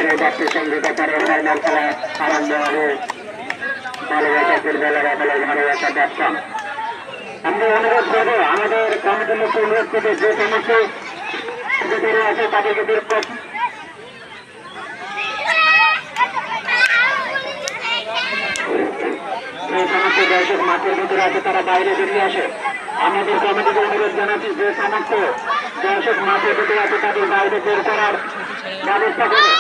মাত্রই 10টি সংযুক্ত করে ফাইনাল খেলা আরম্ভ হবে। ভালোবাসা ফুটবলের বলে ভালোবাসা ব্যবসা। আমরা অনুরোধ করবো আমাদের কমিটির লোককে অনুরোধ করবো যে সমস্ত আছে তাদেরকে বের করুন। যে সমস্ত দর্শক মাঠের ভিতরে আছে তারা বাইরে বেরিয়ে আসে। আমাদের কমিটিকে অনুরোধ জানাচ্ছি যে সমস্ত দর্শক মাঠের ভিতরে আছে তাদের বাইরে বের করার ব্যবস্থা করে।